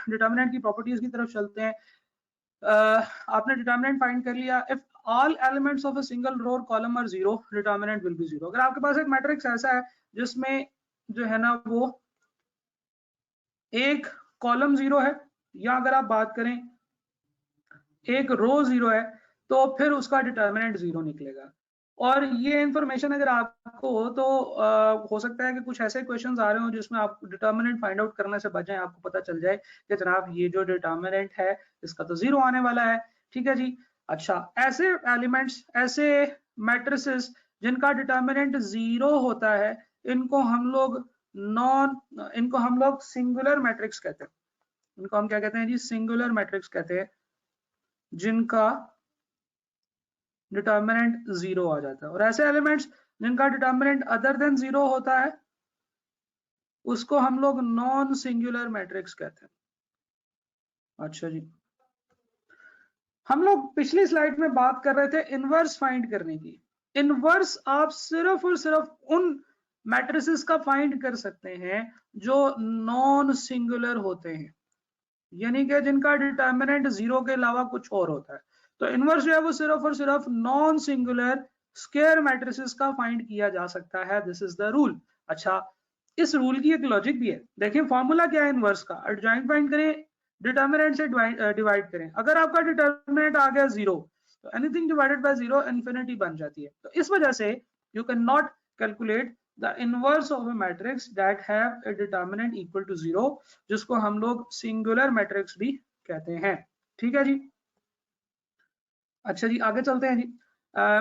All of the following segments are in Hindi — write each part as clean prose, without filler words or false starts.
डिटर्मिनेंट की प्रॉपर्टीज की तरफ चलते हैं। आपने डिटर्मिनेंट फाइंड कर लिया। If all elements of a single row or column are zero, determinant will be zero. अगर आपके पास एक मैट्रिक्स ऐसा है जिसमें जो है ना वो एक कॉलम जीरो है, या अगर आप बात करें एक रो जीरो है, तो फिर उसका डिटर्मिनेंट जीरो निकलेगा। और ये इंफॉर्मेशन अगर आपको हो तो हो सकता है कि कुछ ऐसे क्वेश्चंस आ रहे हो जिसमें आप डिटर्मिनेंट फाइंड आउट करने से बच जाए, आपको पता चल जाए कि जनाब ये जो डिटर्मिनेंट है इसका तो जीरो आने वाला है। ठीक है जी। अच्छा, ऐसे एलिमेंट्स, ऐसे मैट्रिसेस जिनका डिटर्मिनेंट जीरो होता है, इनको हम लोग सिंगुलर मैट्रिक्स कहते हैं। इनको हम क्या कहते हैं जी? सिंगुलर मैट्रिक्स कहते हैं, जिनका डिटर्मिनेंट जीरो आ जाता है। और ऐसे एलिमेंट्स जिनका डिटर्मिनेंट अदर देन जीरो होता है, उसको हम लोग नॉन सिंगुलर मैट्रिक्स कहते हैं। अच्छा जी, हम लोग पिछली स्लाइड में बात कर रहे थे इनवर्स फाइंड करने की। इनवर्स आप सिर्फ और सिर्फ उन मैट्रिसेस का फाइंड कर सकते हैं जो नॉन सिंगुलर होते हैं, यानी कि जिनका डिटर्मिनेंट जीरो के अलावा कुछ और होता है। तो इनवर्स जो है वो सिर्फ और सिर्फ नॉन सिंगुलर स्क्वायर मैट्रिसेस का फाइंड किया जा सकता है। This is the rule. अच्छा, इस रूल की एक लॉजिक भी है। देखिए फॉर्मूला क्या है इनवर्स का? एडजॉइंट फाइंड करें, डिटर्मिनेंट से डिवाइड करें। अगर आपका डिटर्मिनेंट आ गया जीरो, तो anything divided by zero infinity बन जाती है। तो इस वजह से you can not calculate the inverse of a matrix that have a determinant equal to zero, जिसको हम लोग सिंगुलर मैट्रिक्स भी कहते हैं। ठीक है जी। अच्छा जी, आगे चलते हैं जी।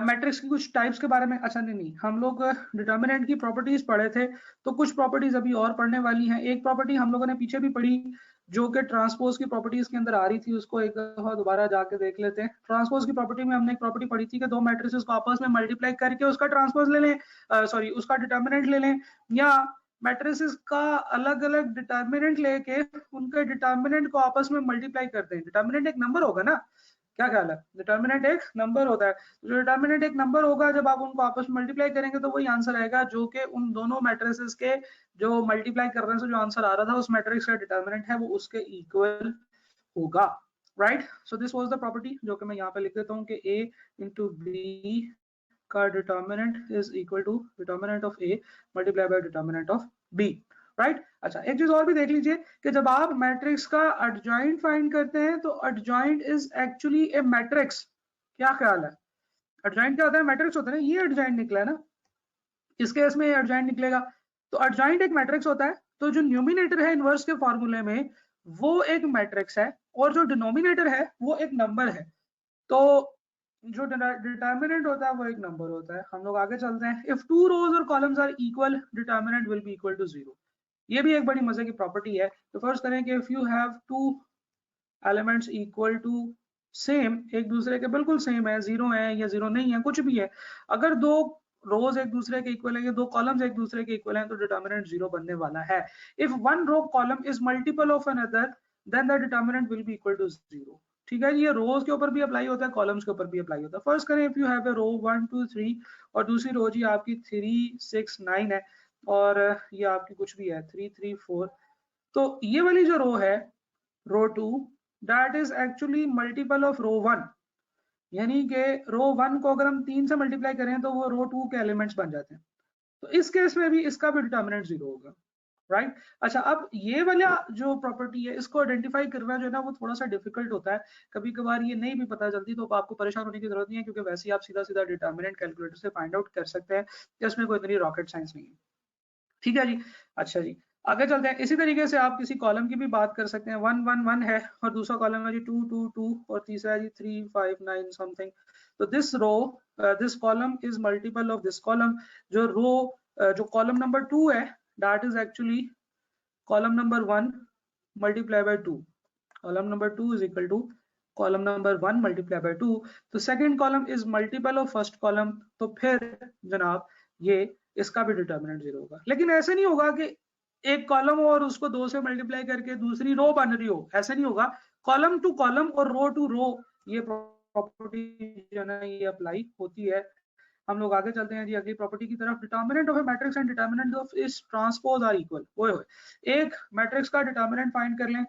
मैट्रिक्स की कुछ टाइप्स के बारे में। अच्छा नहीं, हम लोग डिटर्मिनेंट की प्रॉपर्टीज पढ़े थे, तो कुछ प्रॉपर्टीज अभी और पढ़ने वाली हैं। एक प्रॉपर्टी हम लोगों ने पीछे भी पढ़ी जो कि ट्रांसपोज की प्रॉपर्टीज के अंदर आ रही थी, उसको एक दफा दोबारा जाके देख लेते हैं। ट्रांसपोज की प्रॉपर्टी में हमने एक प्रॉपर्टी पढ़ी थी कि दो मैट्रिसेस को आपस में मल्टीप्लाई करके उसका ट्रांसपोज ले लें, सॉरी उसका डिटर्मिनेंट ले लें, या मैट्रिसेस का अलग अलग डिटर्मिनेंट लेके उनके डिटर्मिनेंट को आपस में मल्टीप्लाई करते हैं। डिटर्मिनेंट एक नंबर होगा ना, क्या ख्याल है? डिटर्मिनेंट एक नंबर होता है। जो डिटर्मिनेंट एक नंबर होगा, जब आप उनको आपस में मल्टीप्लाई करेंगे तो वही आंसर आएगा जो कि उन दोनों मैट्रिसेस के जो मल्टीप्लाई करने से जो आंसर आ रहा था उस मैट्रिक्स का डिटर्मिनेंट है वो उसके इक्वल होगा। Right, so this was the property जो कि मैं यहाँ पे लिख देता हूँ कि a इंटू बी का determinant is equal to determinant of a multiply by determinant of b। Right. अच्छा, एक चीज और भी देख लीजिए कि जब आप मैट्रिक्स का एडजॉइंट फाइंड करते हैं तो adjoint is actually A matrix. क्या ख्याल है? एडजॉइंट क्या होता है? मैट्रिक्स होता है ना। ये एडजॉइंट निकला है ना, इस केस में एडजॉइंट निकलेगा। तो एडजॉइंट एक मैट्रिक्स होता है। तो जो न्यूमिनेटर है इनवर्स के फॉर्मूले में वो एक मैट्रिक्स है, और जो डिनोमिनेटर है वो एक नंबर है। तो जो डिटर्मिनेंट होता है वो एक नंबर होता है। हम लोग आगे चलते हैं। इफ टू रोज और columns are equal, determinant will be equal to zero. ये भी एक बड़ी मजे की प्रॉपर्टी है। तो फर्स्ट करें कि if you have two elements equal to same, एक दूसरे के बिल्कुल सेम है, जीरो है या जीरो नहीं है, कुछ भी है, अगर दो रोज एक दूसरे के इक्वल है या दो कॉलम्स एक दूसरे के इक्वल हैं, तो डिटर्मिनेंट जीरो बनने वाला है। If one row column is multiple of another, then the determinant will be equal to zero. ठीक है, ये रोज के ऊपर भी अप्लाई होता है, कॉलम्स के ऊपर भी अप्लाई होता है। फर्स्ट करें, if you have a row 1 2 3 और दूसरी रो जी आपकी 3 6 9 है, और ये आपकी कुछ भी है 3 3 4, तो ये वाली जो रो है, row 2, that is actually multiple of row 1। यानी कि रो 1 को अगर हम 3 से मल्टीप्लाई करें तो वो रो 2 के एलिमेंट्स बन जाते हैं। तो इस केस में भी इसका भी डिटर्मिनेंट जीरो होगा। राइट। अच्छा, अब ये वाला जो प्रॉपर्टी है इसको आइडेंटिफाई करना जो है ना वो थोड़ा सा डिफिकल्ट होता है। कभी कभार ये नहीं भी पता चलती, तो आपको परेशान होने की जरूरत नहीं है, क्योंकि वैसे ही आप सीधा सीधा डिटर्मिनेंट कैलकुलेटर से फाइंड आउट कर सकते हैं। इसमें कोई इतनी रॉकेट साइंस नहीं है। ठीक है जी। अच्छा जी, आगे चलते हैं। इसी तरीके से आप किसी कॉलम की भी बात कर सकते हैं। 1 1 1 है और दूसरा कॉलम है जी 2 2 2 और तीसरा है जी 3 5 9 समथिंग। तो this row, this column is multiple of this column. जो रो, जो कॉलम नंबर 2 है, that is actually column number 1 multiply by 2। Column number 2 is equal to column number 1 multiply by 2। तो second column is multiple of first column, तो फिर जनाब ये इसका भी डिटर्मिनेंट जीरो होगा। लेकिन ऐसे नहीं होगा कि एक कॉलम और उसको 2 से मल्टीप्लाई करके दूसरी रो बन रही हो, ऐसे नहीं होगा। कॉलम टू कॉलम और रो टू रो ये प्रॉपर्टी जो है ना ये अप्लाई होती है। हम लोग आगे चलते हैं जी अगली प्रॉपर्टी की तरफ। Determinant of A matrix and determinant of इस ट्रांसपोज आर इक्वल। ओए होए, एक मैट्रिक्स का डिटर्मिनेंट फाइंड कर लें,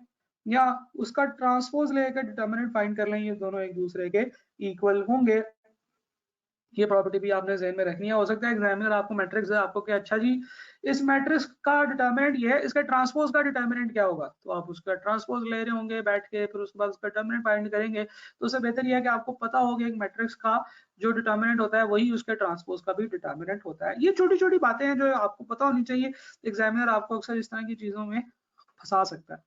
या उसका ट्रांसपोज लेकर डिटर्मिनेंट फाइंड कर लें, ये दोनों एक दूसरे के इक्वल होंगे। ये प्रॉपर्टी भी आपने ज़हन में रखनी है। हो सकता है एग्जामिनर आपको मैट्रिक्स है, आपको क्या अच्छा जी इस मैट्रिक्स का डिटर्मिनेंट ये है, इसका ट्रांसपोज का डिटर्मिनेंट क्या होगा, तो आप उसका ट्रांसपोज ले रहे होंगे बैठ के, फिर उसके बाद उसका डिटर्मिनेंट फाइंड करेंगे। तो उससे बेहतर यह है कि आपको पता हो कि एक मैट्रिक्स का जो डिटर्मिनेंट होता है वही उसके ट्रांसपोज का भी डिटर्मिनेंट होता है। ये छोटी छोटी बातें हैं जो आपको पता होनी चाहिए। एग्जामिनर आपको अक्सर इस तरह की चीजों में फंसा सकता है।